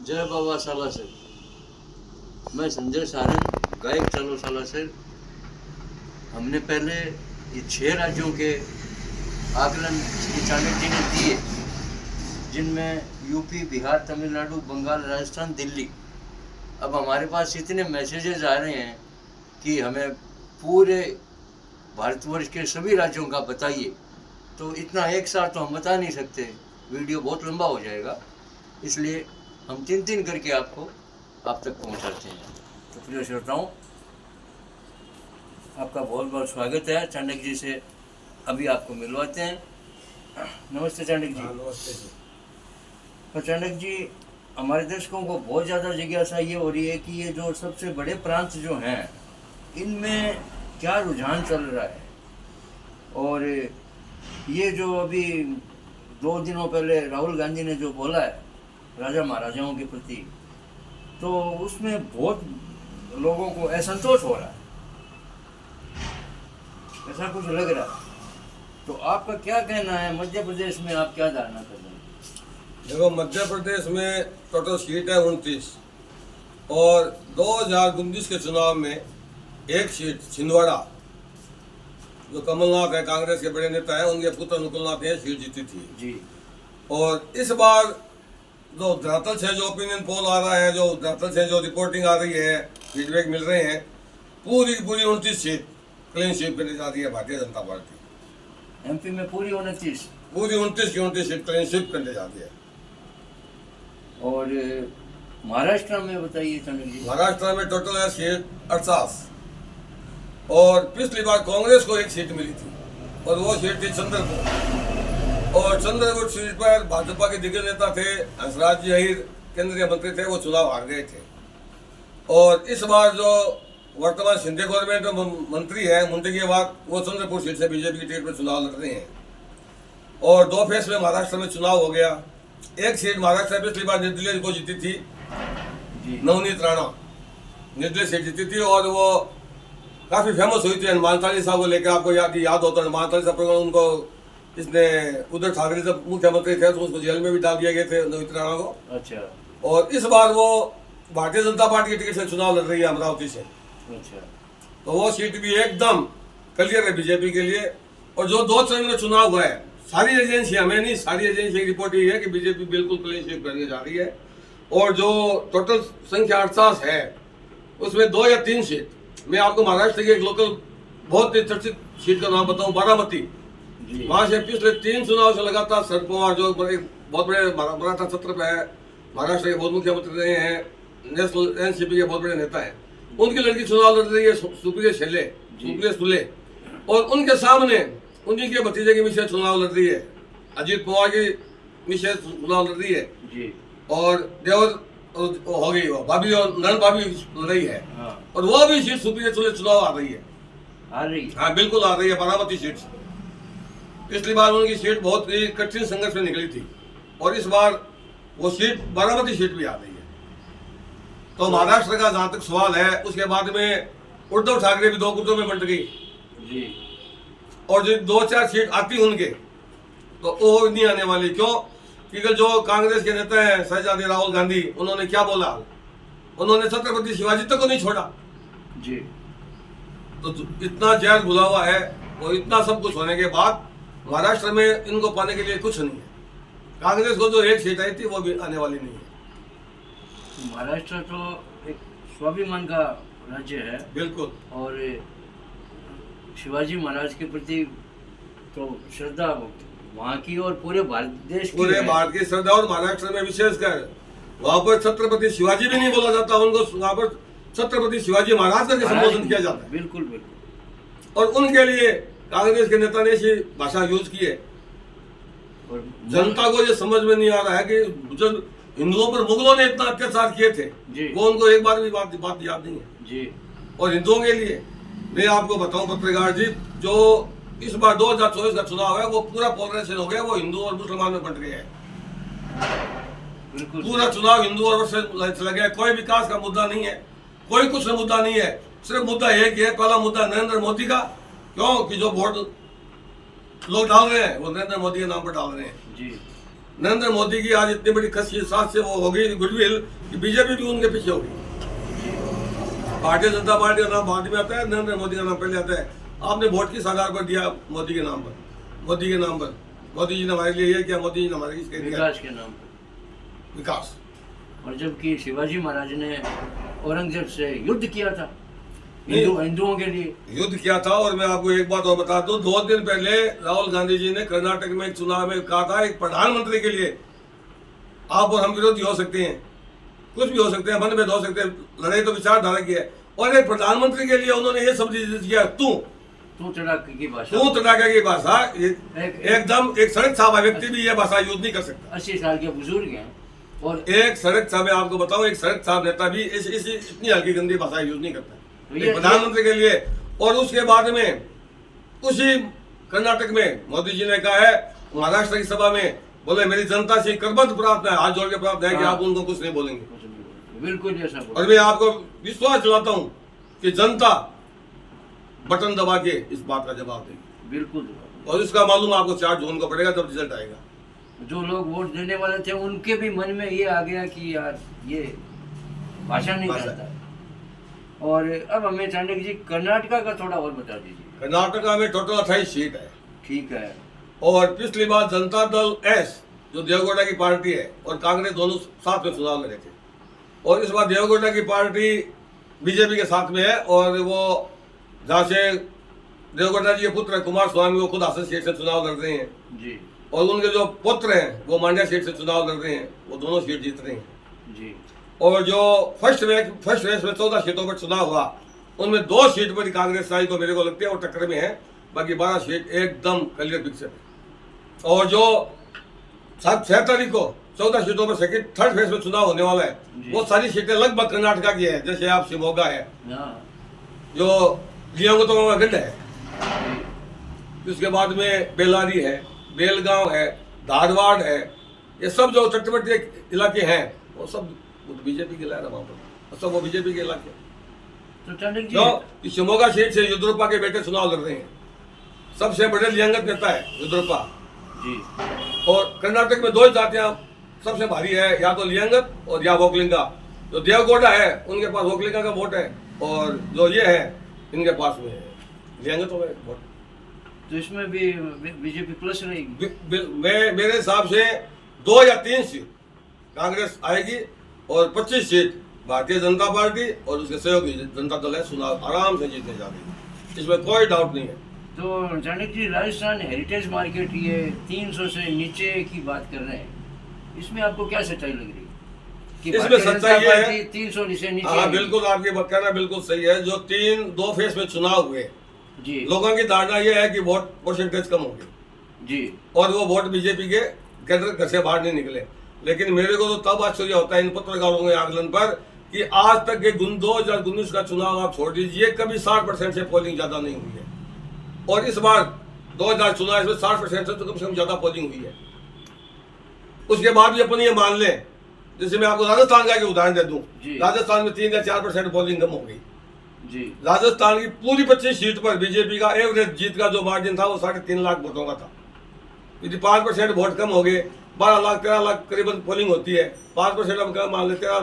जय बाबा सालासर। मैं संजय सारन, गायक चालो सालासर। हमने पहले ये 6 राज्यों के आकलन श्री चाणक्य जी ने दिए, जिनमें यूपी, बिहार, तमिलनाडु, बंगाल, राजस्थान, दिल्ली। अब हमारे पास इतने मैसेजेस आ रहे हैं कि हमें पूरे भारतवर्ष के सभी राज्यों का बताइए। तो इतना एक साथ तो हम बता नहीं सकते, वीडियो बहुत लंबा हो जाएगा, इसलिए हम 3-3 करके आपको आप तक पहुंचाते हैं। तो प्रिय श्रोताओं, आपका बहुत बहुत स्वागत है। चाणक्य जी से अभी आपको मिलवाते हैं। नमस्ते चाणक्य जी। नमस्ते जी। तो चाणक्य जी, हमारे दर्शकों को बहुत ज़्यादा जिज्ञासा ये हो रही है कि ये जो सबसे बड़े प्रांत जो हैं, इनमें क्या रुझान चल रहा है, और ये जो अभी 2 दिनों पहले राहुल गांधी ने जो बोला है राजा महाराजाओं के प्रति, तो उसमें बहुत लोगों को असंतोष हो रहा है, ऐसा कुछ लग रहा है। तो आपका क्या कहना है? मध्य प्रदेश में आप क्या धारणा कर रहे हैं? देखो, मध्य प्रदेश में टोटल सीट है 29 और 2019 के चुनाव में एक सीट छिंदवाड़ा, जो कमलनाथ है, कांग्रेस के बड़े नेता है, उनके पुत्र अनुकूलनाथ ने सीट जीती थी जी। और इस बार जो धरातल से जो ओपिनियन पोल आ रहा है, जो धरातल से जो रिपोर्टिंग आ रही है, फीडबैक मिल रहे हैं, पूरी 29 सीट क्लीन स्वीप करने जा रही है भारतीय जनता पार्टी। एमपी में पूरी 29 की 29 सीट क्लीन स्वीप करने जा रही है। और महाराष्ट्र में बताइए चाणक्य जी। महाराष्ट्र में टोटल है सीट 68 और पिछली बार कांग्रेस को एक सीट मिली थी और वो सीट थी चंद्रपुर, और चंद्रपुर सीट पर भाजपा के दिग्गज नेता थे हंसराज जी अहीर, केंद्रीय मंत्री थे, वो चुनाव हार गए थे। और इस बार जो वर्तमान शिंदे गवर्नमेंट मंत्री है मुंडगेवार, वो चंद्रपुर सीट से बीजेपी की टिकट पर चुनाव लड़ रहे हैं। और 2 फेज में महाराष्ट्र में चुनाव हो गया। एक सीट महाराष्ट्र में पिछली बार निर्दलीय को जीती थी, नवनीत राणा निर्दलीय सीट जीती थी और वो काफी फेमस हुई थी हनुमान चालीसा को लेकर। आपको याद होता है हनुमान चालीसा प्रोग्राम, उनको इसने उद्धव ठाकरे जब मुख्यमंत्री थे तो उसको जेल में भी डाल दिए गए थे, नवनीत राणा को। अच्छा। और इस बार वो भारतीय जनता पार्टी की टिकट से चुनाव लड़ रही है अमरावती से। अच्छा। तो वो सीट भी एकदम क्लियर है बीजेपी के लिए। और जो 2 चरण में चुनाव हुआ है, सारी एजेंसी, हमें नहीं, सारी एजेंसी की रिपोर्ट ये है कि बीजेपी बिल्कुल क्लीन स्वीप करने जा रही है। और जो टोटल संख्या 68 है, उसमें 2 या 3 सीट, मैं आपको महाराष्ट्र की एक लोकल बहुत ही चर्चित सीट का नाम बताऊं, बारामती। वहां से पिछले 3 चुनाव से लगातार शरद पवार, जो बहुत बड़े मराठा छत्र पे है, महाराष्ट्र के बहुत मुख्यमंत्री रहे हैं, नेशनल एनसीपी के बहुत बड़े नेता हैं, उनकी लड़की चुनाव लड़ रही है, सुप्रिया सुले। और उनके सामने उन्हीं के भतीजे की मिसेज चुनाव लड़ रही है, अजीत पवार की मिसेज चुनाव लड़ रही है जी। और देवर हो गई, वो भाभी और नरण भाभी लड़ रही है। हाँ। और वो भी सीट सुप्रिया सुले चुनाव आ रही है। हाँ, बिल्कुल आ रही है, बारामती सीट से। पिछली बार उनकी सीट बहुत ही कठिन संघर्ष में निकली थी और इस बार वो सीट बारामती सीट भी आ रही है। तो महाराष्ट्र का जहां तक सवाल है, उसके बाद में उद्धव ठाकरे भी 2 गुटों में बंट गई जी। और जो 2-4 सीट आती उनके, तो वो नहीं आने वाली। क्यों? क्योंकि जो कांग्रेस के नेता हैं शहजादे राहुल गांधी, उन्होंने क्या बोला, उन्होंने छत्रपति शिवाजी तक को नहीं छोड़ा जी। तो इतना जहर घुला हुआ है और इतना सब कुछ होने के बाद महाराष्ट्र में इनको पाने के लिए कुछ नहीं है। कांग्रेस को जो एक सीट आई थी वो भी आने वाली नहीं है। महाराष्ट्र तो एक स्वाभिमान का राज्य है, बिल्कुल, और शिवाजी महाराज के प्रति तो श्रद्धा वहाँ की और पूरे भारत देश की, पूरे भारत की श्रद्धा। और महाराष्ट्र में विशेषकर वहाँ पर छत्रपति शिवाजी भी नहीं बोला जाता, उनको वहाँ पर छत्रपति शिवाजी महाराज करके संबोधन किया जाता है। बिल्कुल बिल्कुल। और उनके लिए कांग्रेस के नेता ने ऐसी भाषा यूज की है और जनता को ये समझ में नहीं आ रहा है कि जो हिंदुओं पर मुगलों ने इतना अत्याचार किए थे, वो उनको एक बार भी बात याद नहीं है जी। और हिंदुओं के लिए मैं आपको बताऊं पत्रकार जी, जो इस बार 2024 का चुनाव है, वो पूरा पोलराइजेशन हो गया, वो हिंदू और मुसलमान में बंट गया है। पूरा चुनाव हिंदू और मुसलमान से लगे, कोई विकास का मुद्दा नहीं है, कोई कुछ मुद्दा नहीं है। सिर्फ मुद्दा एक ही है, पहला मुद्दा नरेंद्र मोदी का। क्यों कि जो वोट लोग डाल रहे हैं वो नरेंद्र मोदी के नाम पर डाल रहे हैं जी। नरेंद्र मोदी की आज इतनी बड़ी खसीसात से वो हो गई गुडविल कि बीजेपी भी उनके पीछे हो गई। भारतीय जनता पार्टी का नाम बाद में आता है, नरेंद्र मोदी का नाम पहले आता है। आपने वोट किस आधार पर दिया? मोदी के नाम पर, मोदी के नाम पर। मोदी जी ने हमारे लिए ये किया, मोदी जी ने हमारे लिए दिया विकास के नाम पर, विकास। और जबकि शिवाजी महाराज ने औरंगजेब से युद्ध किया था हिंदुओं के लिए, युद्ध किया था। और मैं आपको एक बात और बता दूं, 2 दिन पहले राहुल गांधी जी ने कर्नाटक में एक चुनाव में कहा था, एक प्रधानमंत्री के लिए आप और हम विरोधी हो सकते हैं, कुछ भी हो सकते हैं, मनभेद हो सकते हैं, लड़ाई तो विचारधारा की है, और एक प्रधानमंत्री के लिए उन्होंने ये शब्द किया, तू तड़ाके की भाषा, तू तड़ाके की भाषा। एकदम एक सड़क छापा व्यक्ति भी ये भाषा यूज नहीं कर सकता। 80 साल के बुजुर्ग हैं, और एक सड़क छाप, मैं आपको बताऊं, एक सड़क छाप नेता भी इतनी हल्की गंदी भाषा यूज नहीं करता। तो प्रधानमंत्री के लिए। और उसके बाद में उसी कर्नाटक में मोदी जी ने कहा है महाराष्ट्र की सभा में, बोले मेरी जनता से करबद्ध प्रार्थना है, हाथ जोड़ के प्रार्थना है कि आप उनको कुछ नहीं बोलेंगे। बिल्कुल ऐसा। और मैं आपको विश्वास दिलाता हूं कि जनता बटन दबा के इस बात का जवाब देगी। बिल्कुल। और इसका मालूम आपको 4 जून को पड़ेगा जब रिजल्ट आएगा। जो लोग वोट देने वाले थे उनके भी मन में ये आ गया कि यार ये भाषा नहीं जानता। और अब हमें चाणक्य जी कर्नाटक का थोड़ा और बता दीजिए। कर्नाटक में टोटल 28 सीट है। ठीक है। और पिछली बार जनता दल एस जो देवगौड़ा की पार्टी है और कांग्रेस दोनों साथ में चुनाव लड़े थे, और इस बार देवगौड़ा की पार्टी बीजेपी के साथ में है। और वो जहाँ से देवगौड़ा जी के पुत्र कुमार स्वामी वो खुद हासन सीट से चुनाव लड़ रहे हैं जी, और उनके जो पुत्र हैं वो मांड्या सीट से चुनाव लड़ रहे हैं, वो दोनों सीट जीत रहे हैं जी। और जो फर्स्ट रेस में 14 सीटों पर चुनाव हुआ, उनमें 2 सीट पर कांग्रेस आई को मेरे को लगती है वो टक्कर में है, बाकी 12 सीट एकदम क्लियर पिक्चर है। और जो 6 तारीख को 14 सीटों पर थर्ड फेज में चुनाव होने वाला है, वो सारी सीटें लगभग कर्नाटका की है। जैसे आप शिमोगा है, जो लियांगुतम का गढ़ है, उसके बाद में बेलारी है, बेलगांव है, धारवाड़ है, ये सब जो तटवर्ती इलाके हैं वो सब बीजेपी के इलाका, वहाँ पर सब वो बीजेपी के इलाके। तो चाणक्य जी शिमोगा सीट से येदियुरप्पा के बेटे चुनाव लड़ रहे हैं, सबसे बड़े लियांगत नेता है येदियुरप्पा जी। और कर्नाटक में 2 जातियां सबसे भारी है, या तो लियांगत और या वोकलिंगा। जो देवगौड़ा है उनके पास वोकलिंगा का वोट है, और जो ये है इनके पास में लियांगत हो गए वोट। तो इसमें भी बीजेपी प्लस रहेगी। मेरे हिसाब से 2 या 3 सीट कांग्रेस आएगी और 25 सीट भारतीय जनता पार्टी और उसके सहयोगी जनता दल है चुनाव आराम से जीतने जा रही है, इसमें कोई डाउट नहीं है। तो चाणक्य जी राजस्थान हेरिटेज मार्केट ये 300 से नीचे की बात कर रहे हैं, इसमें आपको क्या सच्चाई लग रही है कि इसमें सच्चाई ये है 300 से नीचे? हाँ बिल्कुल, आपकी बात कहना बिल्कुल सही है। जो 2 फेज में चुनाव हुए जी, लोगों की धारणा ये है कि वोट परसेंटेज कम होगी जी, और वो वोट बीजेपी के घर से बाहर नहीं निकले। लेकिन मेरे को तो तब आश्चर्य होता है इन पत्रकारों के आकलन पर कि आज तक के 2019 का चुनाव आप छोड़ दीजिए, कभी 60% से पोलिंग ज्यादा नहीं हुई है, और इस बार 2000 चुनाव में 60% से तो कम से कम ज्यादा पोलिंग हुई है। उसके बाद भी अपन ये मान लें, जैसे मैं आपको राजस्थान का उदाहरण दे दूं, राजस्थान में 3 या 4% पोलिंग कम हो गई जी। राजस्थान की पूरी 25 सीट पर बीजेपी का एवरेज जीत का जो मार्जिन था वो 3.5 लाख वोटों का था। यदि 5% वोट कम हो गए, 12 लाख 13 लाख करीबन पोलिंग होती है, 5% हम क्या मान लेते हैं,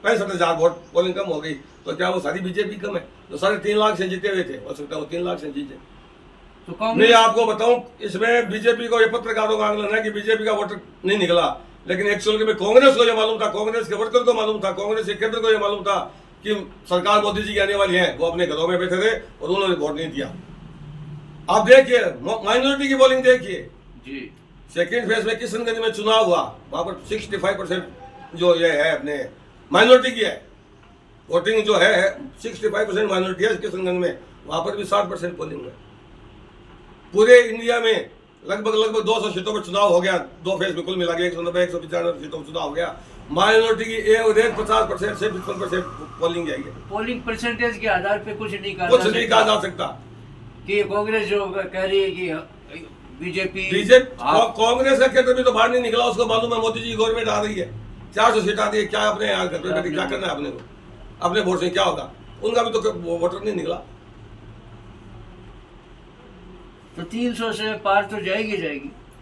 65,000 वोट पोलिंग कम हो गई, तो क्या वो सारी बीजेपी कम है? जो 3.5 लाख से जीते हुए थे, हो सकता है वो 3 लाख से जीते। तो मैं आपको बताऊं, इसमें बीजेपी को ये पत्रकारों का आकलन है कि बीजेपी का वोटर नहीं निकला, लेकिन एक्चुअली में कांग्रेस को ये मालूम था, कांग्रेस के वर्कर को मालूम था, कांग्रेस के केंद्र को ये मालूम था कि सरकार मोदी जी की आने वाली है। वो अपने घरों में बैठे थे और उन्होंने वोट नहीं दिया। आप देखिए माइनॉरिटी की पोलिंग देखिए जी। सेकेंड फेज में किशनगंज में चुनाव हुआ, वहां पर 65% जो ये है अपने माइनॉरिटी की है, वोटिंग जो है 65% माइनॉरिटी है किशनगंज में, वहां पर भी 60% पोलिंग है। पूरे इंडिया में लगभग 200 सीटों पर चुनाव हो गया, 2 फेज में कुल मिला के 195 सीटों पर चुनाव हो गया। माइनॉरिटी की एवरेज 50% से 55% पोलिंग जाएगी। पोलिंग परसेंटेज के आधार पे कुछ नहीं कहा जा सकता कि कांग्रेस जो कह रही है कि बीजेपी कांग्रेस का केंद्र भी तो बाहर नहीं निकला, उसको मालूम है मोदी जी गवर्नमेंट आ रही है, 400 सीट आ रही है, क्या अपने यहाँ घर पे क्या करना है अपने को, अपने वोट से क्या होगा? उनका भी तो वोटर नहीं निकला। तो 300 से पार तो जाएगी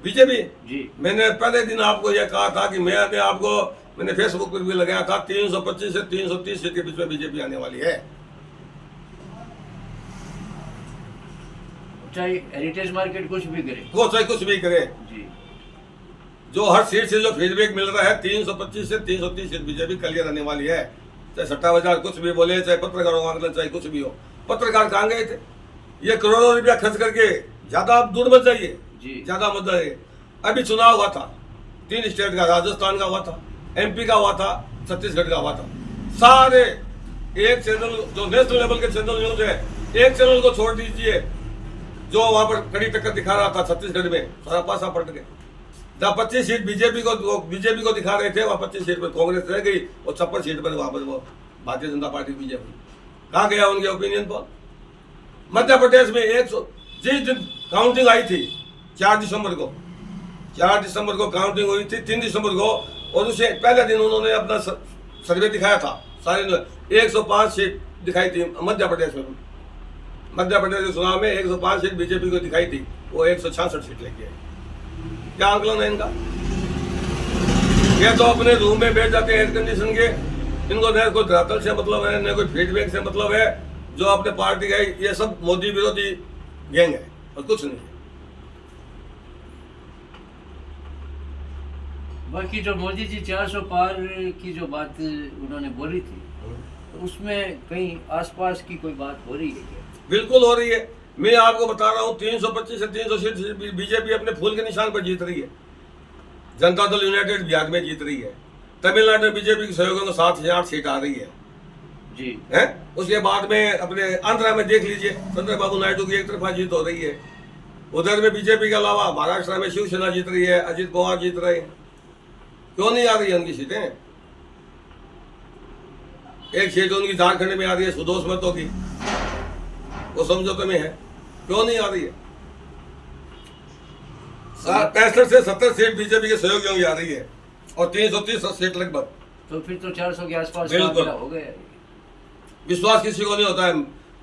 बीजेपी जी। मैंने पहले दिन आपको यह कहा था कि मैंने फेसबुक पर भी लगाया था 325 से 330 सीट के बीच में बीजेपी आने वाली है। चाहे हेरिटेज मार्केट कुछ भी करे, वो चाहे कुछ भी करे जी। जो हर सीट से जो फीडबैक मिल रहा है 325 से 330 सीट बीजेपी क्लियर आने वाली है। चाहे सट्टा बाजार कुछ भी बोले, चाहे पत्रकारों का आंकलन, चाहे कुछ भी हो। पत्रकार कहाँ गए थे? ये करोड़ों रुपया खर्च करके ज्यादा आप दूर मत जाइए जी। ज्यादा मत जाइए। अभी चुनाव हुआ था 3 स्टेट का, राजस्थान का हुआ था, MP का हुआ था, छत्तीसगढ़ का हुआ था। सारे एक चैनल जो नेशनल लेवल के चैनल न्यूज है, एक चैनल को छोड़ दीजिए जो वहां पर कड़ी टक्कर दिखा रहा था छत्तीसगढ़ में, सारा पासा पलट गया। जहाँ 25 सीट बीजेपी को दिखा रहे थे, वहाँ 25 सीट पर कांग्रेस रह गई और 56 सीट पर वहां पर वो भारतीय जनता पार्टी बीजेपी। कहाँ गया उनके ओपिनियन पर? मध्य प्रदेश में 100 जिस दिन काउंटिंग आई थी 4 दिसंबर को काउंटिंग हुई थी 3 दिसंबर को, और उसे पहले दिन उन्होंने अपना सर्वे दिखाया था। सारे 105 सीट दिखाई थी मध्य प्रदेश में। मध्य प्रदेश के चुनाव में 105 सीट बीजेपी को दिखाई थी, वो 166 सीट लेके आई। क्या आंकलन है इनका? ये तो अपने रूम में बैठ जाते हैं एयर कंडीशन के, इनको न कोई धरातल से मतलब है, न कोई फीडबैक से मतलब है। जो अपने पार्टी का ये सब मोदी विरोधी गैंग है और कुछ नहीं है। बाकी जो मोदी जी 400 पार की जो बात उन्होंने बोली थी, तो उसमें कहीं आसपास की कोई बात हो रही है क्या? बिल्कुल हो रही है। मैं आपको बता रहा हूँ 325 से 300 सीट बीजेपी अपने फूल के निशान पर जीत रही है। जनता दल यूनाइटेड बिहार में जीत रही है। तमिलनाडु में बीजेपी के सहयोगों को 7 से 8 सीट आ रही है जी है। उसके बाद में अपने आंध्रा में देख लीजिए, चंद्रबाबू नायडू की एक तरफा जीत हो रही है। उधर में बीजेपी के अलावा महाराष्ट्र में शिवसेना जीत रही है, अजित पवार जीत रहे हैं। क्यों नहीं आ रही है उनकी सीटें? एक सीट उनकी झारखंड में आ रही है, सुदोष महतो की, वो समझौते में है। क्यों नहीं आ रही है? 65 से 70 सीट बीजेपी के सहयोगियों की आ रही है और 330 सीट लगभग। तो फिर तो 400 के आसपास बिल्कुल हो गया। विश्वास किसी को नहीं होता है।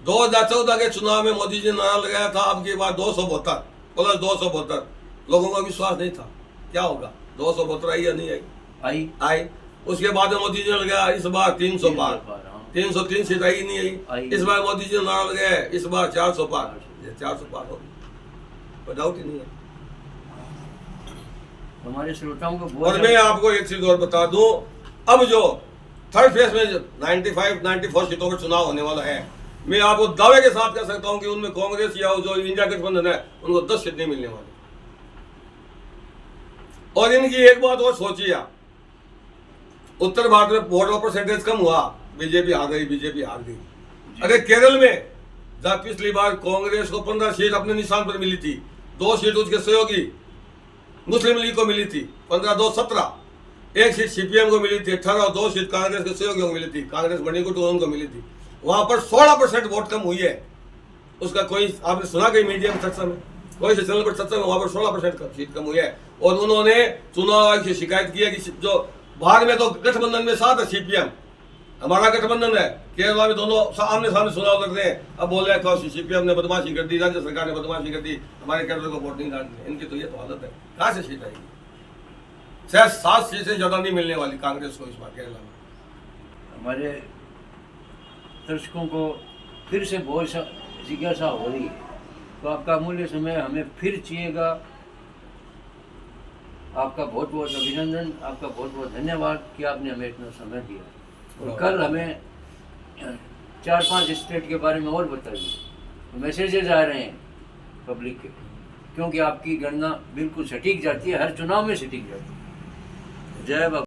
2014 के चुनाव में मोदी जी ने नारा लगाया था अब की बार 272 प्लस 272, लोगों का विश्वास नहीं था। क्या होगा? 272 आई या नहीं आई? उसके बाद में मोदी जी ने लगाया इस बार 300 पार, 303 सीट आई नहीं आई। इस बार मोदी जी ने नारा लगाया इस बार 400 पार, 400 पार होगी, कोई डाउट ही नहीं है। हमारे श्रोताओं को और मैं आपको एक चीज और बता दूं, अब जो थर्ड फेज में 94 सीटों पर चुनाव होने वाला है, मैं आपको दावे के साथ कह सकता हूं कि उनमें कांग्रेस या जो इंडिया गठबंधन है उनको 10 सीट नहीं मिलने वाली। और इनकी एक बात और सोचिए आप, उत्तर भारत में वोट का परसेंटेज कम हुआ, बीजेपी हार गई। अरे केरल में जहां पिछली बार कांग्रेस को 15 सीट अपने निशान पर मिली थी, 2 सीट उसके सहयोगी मुस्लिम लीग को मिली थी, 15-2 17, 1 सीट CPM को मिली थी 18 और 2 सीट कांग्रेस के सहयोगियों को मिली थी, कांग्रेस मणिपुर को उनको मिली थी। वहां पर 16% वोट कम हुई है। उसका कोई आपने सुना कहीं मीडिया में चर्चा में, कोई से चैनल पर चर्चा में, वहां पर 16% सीट कम हुई है। और उन्होंने चुनाव आयोग से शिकायत की है कि जो बाहर में तो गठबंधन में साथ है CPM, हमारा गठबंधन है, केरला में दोनों आमने सामने चुनाव लड़ रहे हैं। अब बोल रहे हैं CPM ने बदमाशी कर दी, राज्य सरकार ने बदमाशी कर दी, हमारे केरल को वोट नहीं डालने। इनकी तो ये तो हालत है। कहाँ से सीट आएगी? शायद 7 सीटें ज्यादा नहीं मिलने वाली कांग्रेस को इस बार केरला में। हमारे दर्शकों को फिर से बहुत जिज्ञासा हो रही है, तो आपका अमूल्य समय हमें फिर चाहिएगा। आपका बहुत बहुत अभिनंदन, आपका बहुत बहुत धन्यवाद कि आपने हमें इतना समय दिया। और कल हमें 4-5 स्टेट के बारे में और बताइए। मैसेजेज आ रहे हैं पब्लिक के, क्योंकि आपकी गणना बिल्कुल सटीक जाती है, हर चुनाव में सटीक जाती है। जय बाबा।